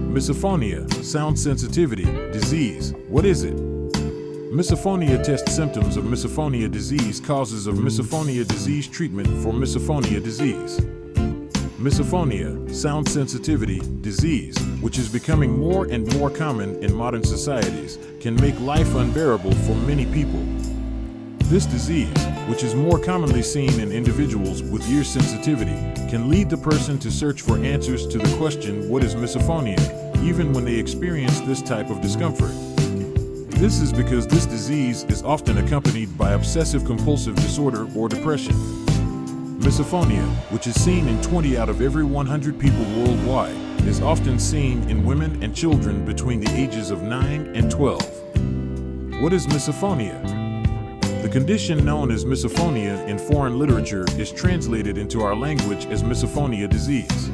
Misophonia, sound sensitivity, disease. What is it? Misophonia test symptoms of misophonia disease, causes of misophonia disease, treatment for misophonia disease. Misophonia, sound sensitivity, disease, which is becoming more and more common in modern societies, can make life unbearable for many people. This disease, which is more commonly seen in individuals with ear sensitivity, can lead the person to search for answers to the question, what is misophonia, even when they experience this type of discomfort. This is because this disease is often accompanied by obsessive-compulsive disorder or depression. Misophonia, which is seen in 20 out of every 100 people worldwide, is often seen in women and children between the ages of 9 and 12. What is misophonia? The condition known as misophonia in foreign literature is translated into our language as misophonia disease.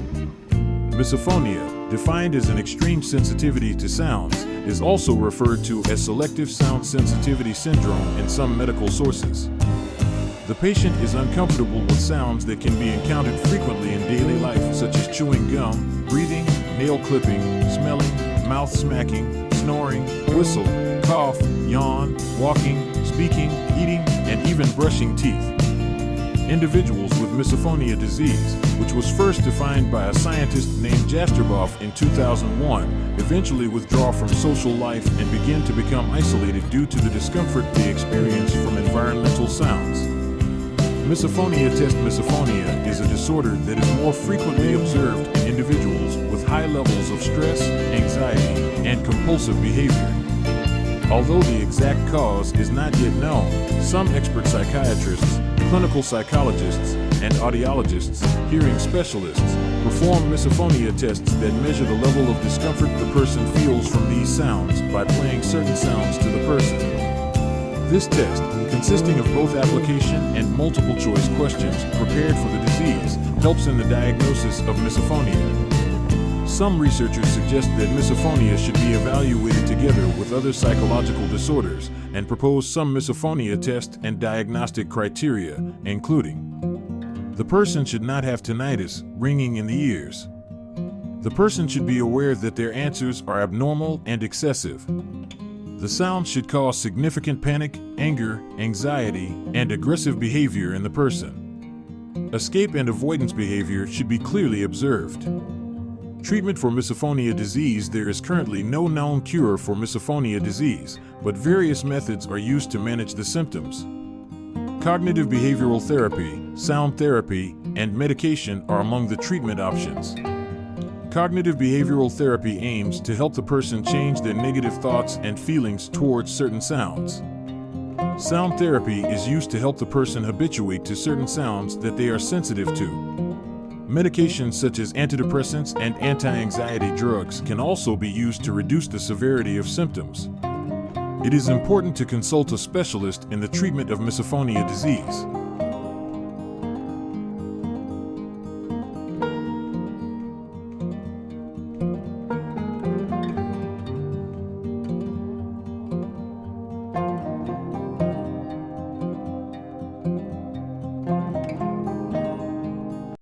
Misophonia, defined as an extreme sensitivity to sounds, is also referred to as selective sound sensitivity syndrome in some medical sources. The patient is uncomfortable with sounds that can be encountered frequently in daily life, such as chewing gum, breathing, nail clipping, smelling, mouth smacking, snoring, whistle, cough, yawn, walking, speaking, eating, and even brushing teeth. Individuals with misophonia disease, which was first defined by a scientist named Jastreboff in 2001, eventually withdraw from social life and begin to become isolated due to the discomfort they experience from environmental sounds. Misophonia test. Misophonia is a disorder that is more frequently observed in individuals with high levels of stress, anxiety, and compulsive behavior. Although the exact cause is not yet known, some expert psychiatrists, clinical psychologists, and audiologists, hearing specialists, perform misophonia tests that measure the level of discomfort the person feels from these sounds by playing certain sounds to the person. This test, consisting of both application and multiple choice questions prepared for the disease, helps in the diagnosis of misophonia. Some researchers suggest that misophonia should be evaluated together with other psychological disorders and propose some misophonia test and diagnostic criteria, including: the person should not have tinnitus, ringing in the ears. The person should be aware that their answers are abnormal and excessive. The sound should cause significant panic, anger, anxiety, and aggressive behavior in the person. Escape and avoidance behavior should be clearly observed. Treatment for misophonia disease. There is currently no known cure for misophonia disease, but various methods are used to manage the symptoms. Cognitive behavioral therapy, sound therapy, and medication are among the treatment options. Cognitive behavioral therapy aims to help the person change their negative thoughts and feelings towards certain sounds. Sound therapy is used to help the person habituate to certain sounds that they are sensitive to. Medications such as antidepressants and anti-anxiety drugs can also be used to reduce the severity of symptoms. It is important to consult a specialist in the treatment of misophonia disease.